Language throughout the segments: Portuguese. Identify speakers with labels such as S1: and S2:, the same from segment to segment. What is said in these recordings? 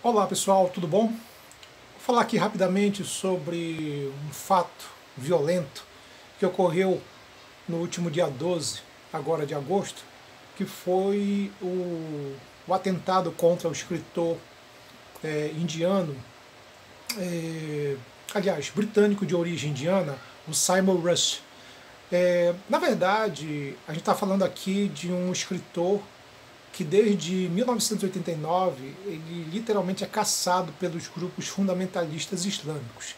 S1: Olá pessoal, tudo bom? Vou falar aqui rapidamente sobre um fato violento que ocorreu no último dia 12, agora de agosto, que foi o atentado contra o escritor indiano, aliás, britânico de origem indiana, o Simon Rush. Na verdade, a gente está falando aqui de um escritor que desde 1989 ele literalmente é caçado pelos grupos fundamentalistas islâmicos.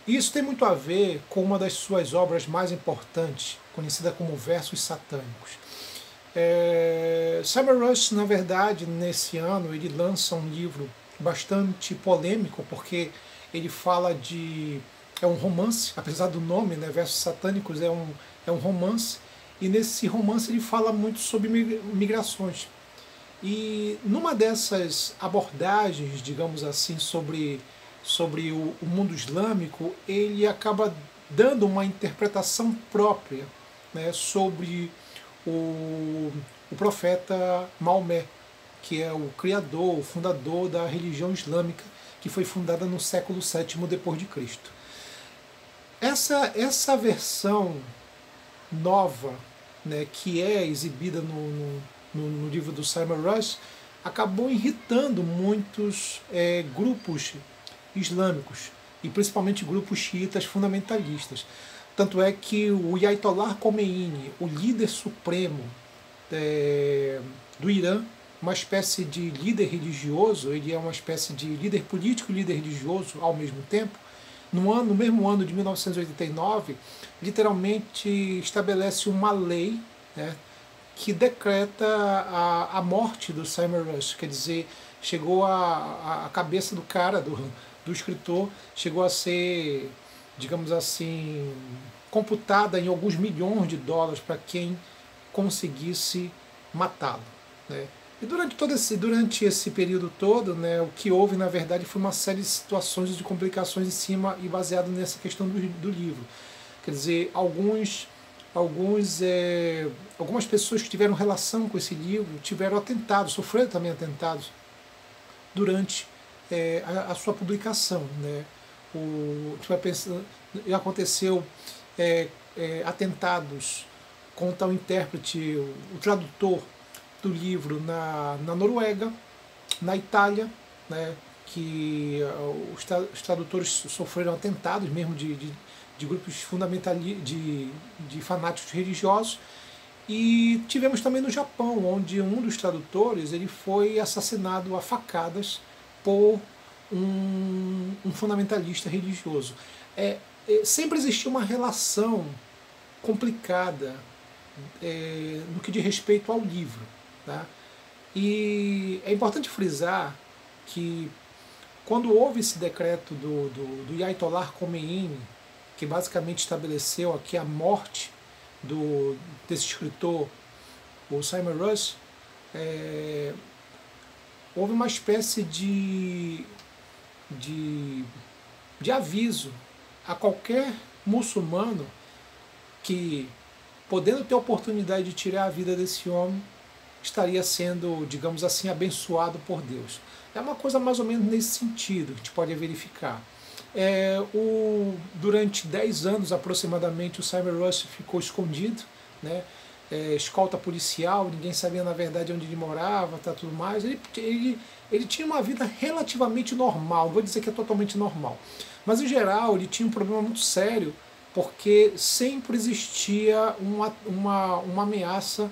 S1: E isso tem muito a ver com uma das suas obras mais importantes, conhecida como Versos Satânicos. Simon Rush, na verdade, nesse ano, ele lança um livro bastante polêmico, porque ele fala de... é um romance, apesar do nome, né, Versos Satânicos é um romance, e nesse romance ele fala muito sobre migrações. E numa dessas abordagens, digamos assim, sobre o mundo islâmico, ele acaba dando uma interpretação própria, né, sobre o profeta Maomé, que é o criador, o fundador da religião islâmica, que foi fundada no século VII depois de Cristo. Essa versão nova, né, que é exibida no livro do Simon Rush, acabou irritando muitos grupos islâmicos, e principalmente grupos xiitas fundamentalistas. Tanto é que o Ayatollah Khomeini, o líder supremo do Irã, uma espécie de líder religioso, ele é uma espécie de líder político e líder religioso ao mesmo tempo, no mesmo ano de 1989, literalmente estabelece uma lei, né, que decreta a morte do Simon Rush. Quer dizer, chegou a cabeça do cara, do escritor, chegou a ser, digamos assim, computada em alguns milhões de dólares para quem conseguisse matá-lo, né? E durante esse período todo, né, o que houve, na verdade, foi uma série de situações e de complicações em cima e baseado nessa questão do livro. Quer dizer, algumas pessoas que tiveram relação com esse livro tiveram atentados, sofreram também atentados durante a sua publicação, né? Aconteceu atentados contra o intérprete, o tradutor do livro na Noruega, na Itália, né, que os tradutores sofreram atentados mesmo de grupos fundamentalistas, de fanáticos religiosos, e tivemos também no Japão, onde um dos tradutores ele foi assassinado a facadas por um fundamentalista religioso. Sempre existiu uma relação complicada no que diz respeito ao livro, tá? E é importante frisar que quando houve esse decreto do Ayatollah Khomeini, que basicamente estabeleceu aqui a morte desse escritor, o Simon Rush, houve uma espécie de aviso a qualquer muçulmano que, podendo ter a oportunidade de tirar a vida desse homem, estaria sendo, digamos assim, abençoado por Deus. É uma coisa mais ou menos nesse sentido que a gente pode verificar. Durante 10 anos aproximadamente o Simon Rush ficou escondido, né? Escolta policial, ninguém sabia na verdade onde ele morava, tá, tudo mais. Ele tinha uma vida relativamente normal, não vou dizer que é totalmente normal, mas em geral ele tinha um problema muito sério, porque sempre existia uma ameaça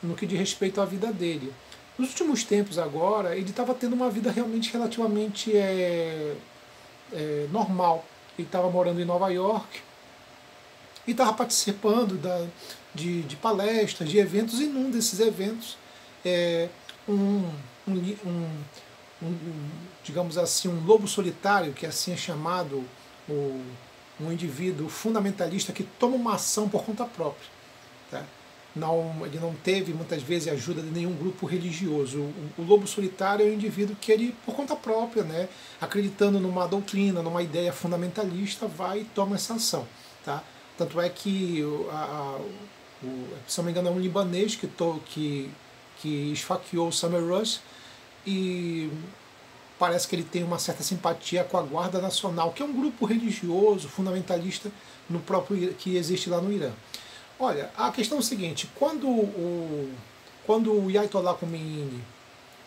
S1: no que diz respeito à vida dele. Nos últimos tempos agora, ele estava tendo uma vida realmente relativamente normal. Ele estava morando em Nova York e estava participando de palestras, de eventos, e num desses eventos digamos assim, um lobo solitário, que assim é chamado, um indivíduo fundamentalista que toma uma ação por conta própria, tá? Ele não teve muitas vezes ajuda de nenhum grupo religioso. O lobo solitário é um indivíduo que ele, por conta própria, né, acreditando numa doutrina, numa ideia fundamentalista, vai e toma essa ação, tá? Tanto é que, se não me engano, é um libanês que esfaqueou o Simon Rush, e parece que ele tem uma certa simpatia com a Guarda Nacional, que é um grupo religioso, fundamentalista, no próprio, que existe lá no Irã. Olha, a questão é o seguinte, quando o Ayatollah Khomeini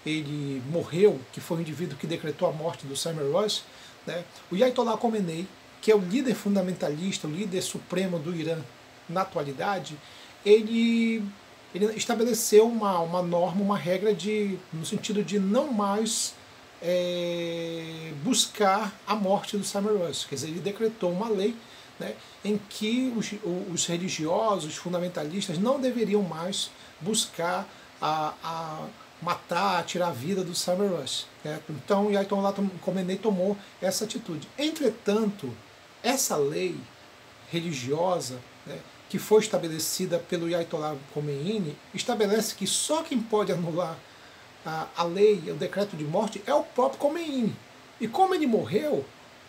S1: ele morreu, que foi o indivíduo que decretou a morte do Salman Rushdie, né, o Ayatollah Khomeini, que é o líder fundamentalista, o líder supremo do Irã na atualidade, ele estabeleceu uma norma, uma regra no sentido de não mais buscar a morte do Salman Rushdie. Quer dizer, ele decretou uma lei, né, em que os religiosos, os fundamentalistas, não deveriam mais buscar matar, tirar a vida do Salman Rushdie. Né? Então, o Ayatollah Khomeini tomou essa atitude. Entretanto, essa lei religiosa, né, que foi estabelecida pelo Ayatollah Khomeini, estabelece que só quem pode anular a lei, o decreto de morte, é o próprio Khomeini. E como ele morreu,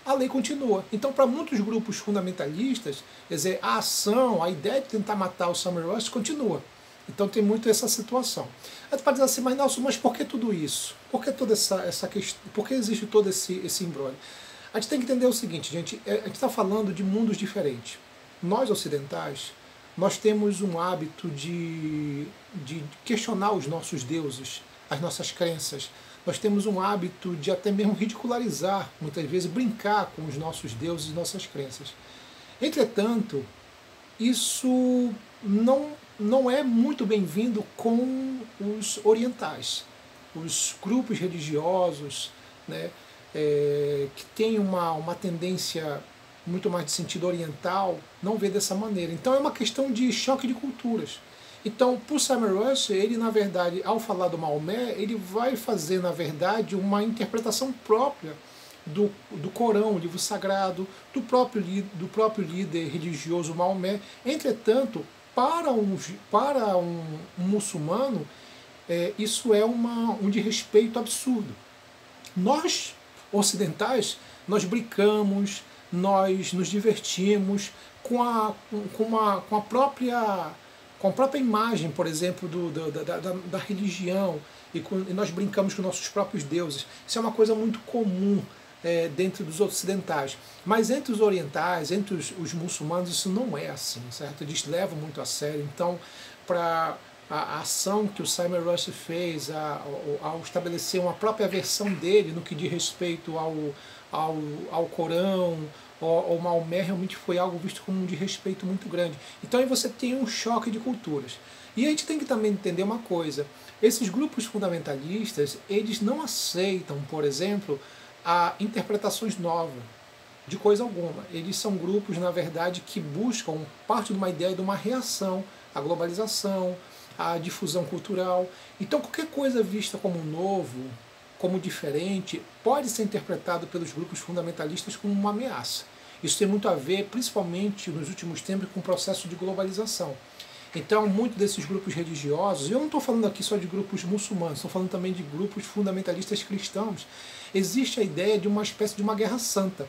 S1: a lei continua. Então, para muitos grupos fundamentalistas, quer dizer, a ação, a ideia de tentar matar o Salman Rushdie continua. Então tem muito essa situação. Aí tu pode dizer assim, mas Nelson, mas por que tudo isso? Por que toda essa questão? Por que existe todo esse imbróglio? A gente tem que entender o seguinte, gente, a gente está falando de mundos diferentes. Nós ocidentais, nós temos um hábito de questionar os nossos deuses, as nossas crenças. Nós temos um hábito de até mesmo ridicularizar, muitas vezes brincar com os nossos deuses e nossas crenças. Entretanto, isso não é muito bem-vindo com os orientais, os grupos religiosos, né, que têm uma tendência muito mais de sentido oriental, não vê dessa maneira. Então é uma questão de choque de culturas. Então, para o Salman Rushdie, ele, na verdade, ao falar do Maomé, ele vai fazer, na verdade, uma interpretação própria do Corão, o livro sagrado, do próprio líder religioso Maomé. Entretanto, para um muçulmano, isso é um desrespeito absurdo. Nós, ocidentais, nós brincamos, nós nos divertimos com a própria imagem, por exemplo, da religião, e nós brincamos com nossos próprios deuses. Isso é uma coisa muito comum dentro dos ocidentais. Mas entre os orientais, entre os muçulmanos, isso não é assim, certo? Eles levam muito a sério. Então, para a ação que o Salman Rushdie fez ao estabelecer uma própria versão dele no que diz respeito ao Corão, ao Maomé, realmente foi algo visto como um desrespeito muito grande. Então aí você tem um choque de culturas. E a gente tem que também entender uma coisa, esses grupos fundamentalistas, eles não aceitam, por exemplo, interpretações novas de coisa alguma. Eles são grupos, na verdade, que buscam parte de uma ideia de uma reação à globalização, à difusão cultural. Então qualquer coisa vista como novo, como diferente, pode ser interpretado pelos grupos fundamentalistas como uma ameaça. Isso tem muito a ver, principalmente nos últimos tempos, com o processo de globalização. Então, muitos desses grupos religiosos, e eu não estou falando aqui só de grupos muçulmanos, estou falando também de grupos fundamentalistas cristãos, existe a ideia de uma espécie de uma guerra santa.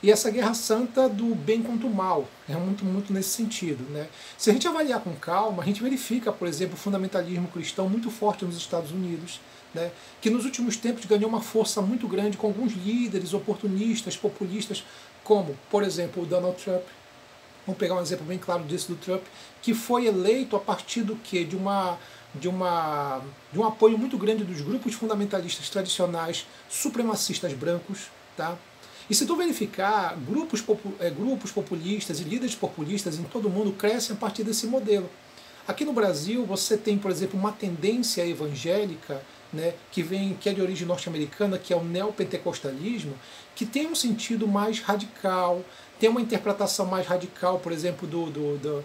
S1: E essa guerra santa do bem contra o mal, é muito nesse sentido. Né? Se a gente avaliar com calma, a gente verifica, por exemplo, o fundamentalismo cristão muito forte nos Estados Unidos, né, que nos últimos tempos ganhou uma força muito grande com alguns líderes oportunistas, populistas, como, por exemplo, o Donald Trump. Vamos pegar um exemplo bem claro disso do Trump, que foi eleito a partir do quê? De um apoio muito grande dos grupos fundamentalistas tradicionais, supremacistas brancos. Tá? E se tu verificar, grupos populistas e líderes populistas em todo o mundo crescem a partir desse modelo. Aqui no Brasil você tem, por exemplo, uma tendência evangélica, né, que é de origem norte-americana, que é o neopentecostalismo, que tem um sentido mais radical, tem uma interpretação mais radical, por exemplo, do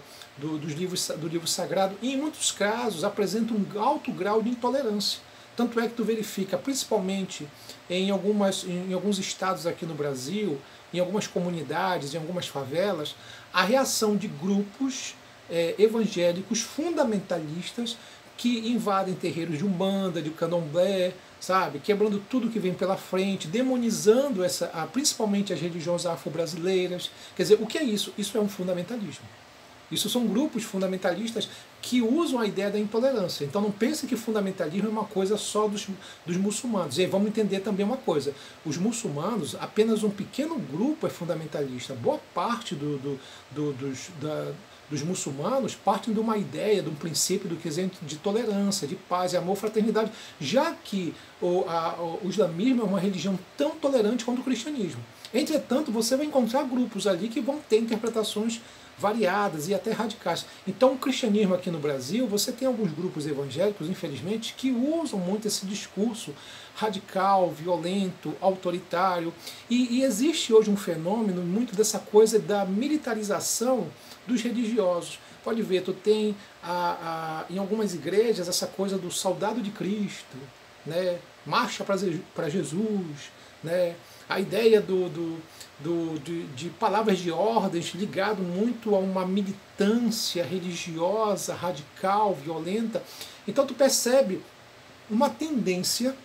S1: livro sagrado, e em muitos casos apresenta um alto grau de intolerância. Tanto é que tu verifica, principalmente em alguns estados aqui no Brasil, em algumas comunidades, em algumas favelas, a reação de grupos evangélicos fundamentalistas que invadem terreiros de umbanda, de candomblé, sabe, quebrando tudo que vem pela frente, demonizando principalmente as religiões afro-brasileiras. Quer dizer, o que é isso? Isso é um fundamentalismo. Isso são grupos fundamentalistas que usam a ideia da intolerância. Então não pense que fundamentalismo é uma coisa só dos muçulmanos. E aí vamos entender também uma coisa. Os muçulmanos, apenas um pequeno grupo é fundamentalista. Boa parte dos muçulmanos partem de uma ideia, de um princípio do que é de tolerância, de paz, de amor, fraternidade, já que o islamismo é uma religião tão tolerante quanto o cristianismo. Entretanto, você vai encontrar grupos ali que vão ter interpretações variadas e até radicais. Então, o cristianismo aqui no Brasil, você tem alguns grupos evangélicos, infelizmente, que usam muito esse discurso radical, violento, autoritário. E existe hoje um fenômeno muito dessa coisa da militarização dos religiosos. Pode ver, tu tem em algumas igrejas essa coisa do soldado de Cristo, né? Marcha para Jesus, né? A ideia de palavras de ordens ligado muito a uma militância religiosa, radical, violenta. Então tu percebe uma tendência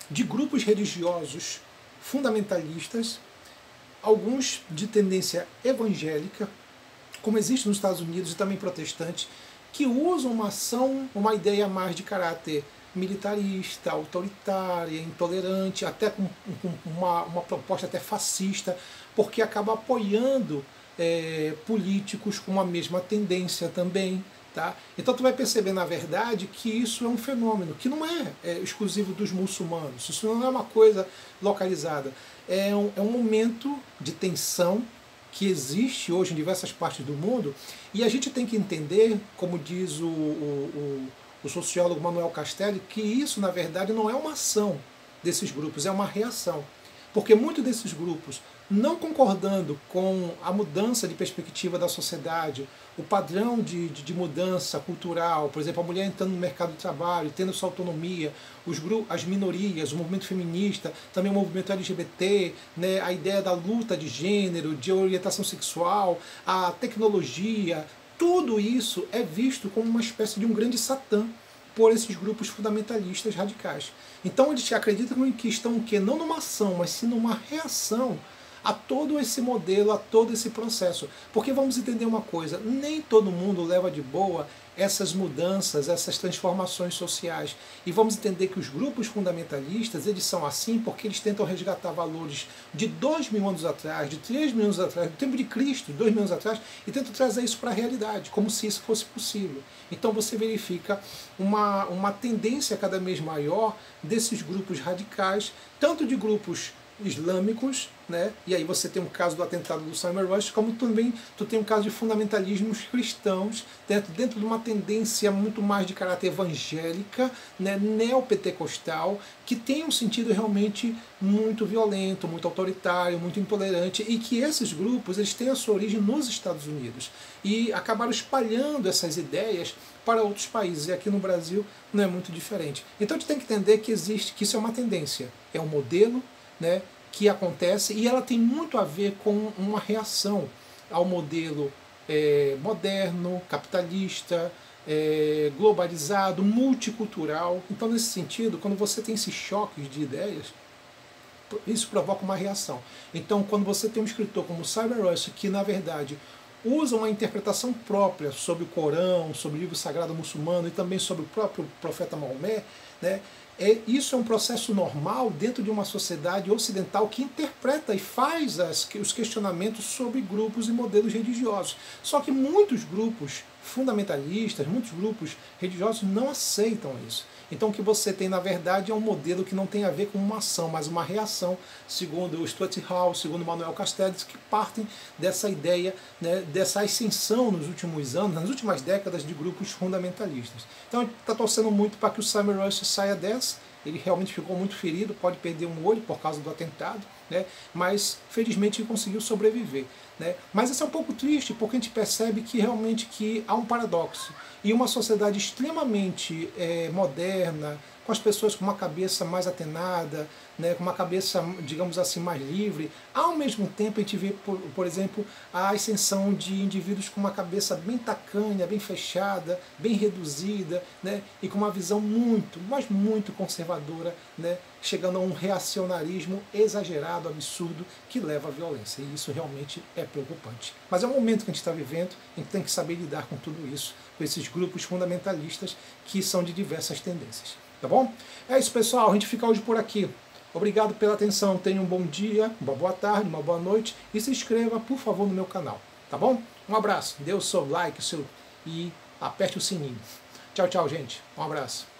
S1: de grupos religiosos fundamentalistas, alguns de tendência evangélica, como existe nos Estados Unidos e também protestante, que usam uma ideia mais de caráter militarista, autoritária, intolerante, até com uma proposta até fascista, porque acaba apoiando políticos com a mesma tendência também. Tá? Então tu vai perceber, na verdade, que isso é um fenômeno que não é exclusivo dos muçulmanos, isso não é uma coisa localizada, é um momento de tensão que existe hoje em diversas partes do mundo, e a gente tem que entender, como diz o sociólogo Manuel Castelli, que isso, na verdade, não é uma ação desses grupos, é uma reação. Porque muitos desses grupos, não concordando com a mudança de perspectiva da sociedade, o padrão de mudança cultural, por exemplo, a mulher entrando no mercado de trabalho, tendo sua autonomia, as minorias, o movimento feminista, também o movimento LGBT, né, a ideia da luta de gênero, de orientação sexual, a tecnologia, tudo isso é visto como uma espécie de um grande satã por esses grupos fundamentalistas radicais. Então eles acreditam que estão o quê? Não numa ação, mas sim numa reação a todo esse modelo, a todo esse processo. Porque vamos entender uma coisa, nem todo mundo leva de boa essas mudanças, essas transformações sociais. E vamos entender que os grupos fundamentalistas, eles são assim porque eles tentam resgatar valores de 2.000 anos atrás, de 3.000 anos atrás, do tempo de Cristo, 2.000 anos atrás, e tentam trazer isso para a realidade, como se isso fosse possível. Então você verifica uma tendência cada vez maior desses grupos radicais, tanto de grupos islâmicos, né? E aí você tem um caso do atentado do Salman Rushdie, como também tu tem um caso de fundamentalismos cristãos dentro de uma tendência muito mais de caráter evangélica, né? Neopentecostal, que tem um sentido realmente muito violento, muito autoritário, muito intolerante, e que esses grupos eles têm a sua origem nos Estados Unidos e acabaram espalhando essas ideias para outros países, e aqui no Brasil não é muito diferente. Então a gente tem que entender que isso é uma tendência, é um modelo, né, que acontece, e ela tem muito a ver com uma reação ao modelo moderno, capitalista, globalizado, multicultural. Então, nesse sentido, quando você tem esses choques de ideias, isso provoca uma reação. Então, quando você tem um escritor como Salman Rushdie, que na verdade usa uma interpretação própria sobre o Corão, sobre o livro sagrado muçulmano e também sobre o próprio profeta Maomé, né? Isso é um processo normal dentro de uma sociedade ocidental que interpreta e faz os questionamentos sobre grupos e modelos religiosos. Só que muitos grupos fundamentalistas, muitos grupos religiosos não aceitam isso. Então o que você tem, na verdade, é um modelo que não tem a ver com uma ação, mas uma reação, segundo o Stuart Hall, segundo Manuel Castelli, que partem dessa ideia, né, dessa ascensão nos últimos anos, nas últimas décadas, de grupos fundamentalistas. Então a gente está torcendo muito para que o Salman Rushdie saia dessa. Ele realmente ficou muito ferido, pode perder um olho por causa do atentado, né? Mas felizmente ele conseguiu sobreviver, né? Mas isso é um pouco triste, porque a gente percebe que realmente há um paradoxo. Em uma sociedade extremamente moderna, com as pessoas com uma cabeça mais atenada, né, com uma cabeça, digamos assim, mais livre. Ao mesmo tempo a gente vê, por exemplo, a ascensão de indivíduos com uma cabeça bem tacanha, bem fechada, bem reduzida, né, e com uma visão muito, mas muito conservadora, né, chegando a um reacionarismo exagerado, absurdo, que leva à violência. E isso realmente é preocupante. Mas é um momento que a gente está vivendo, a gente tem que saber lidar com tudo isso, com esses grupos fundamentalistas que são de diversas tendências. Tá bom? É isso, pessoal. A gente fica hoje por aqui. Obrigado pela atenção. Tenha um bom dia, uma boa tarde, uma boa noite e se inscreva, por favor, no meu canal. Tá bom? Um abraço. Dê o seu like e aperte o sininho. Tchau, tchau, gente. Um abraço.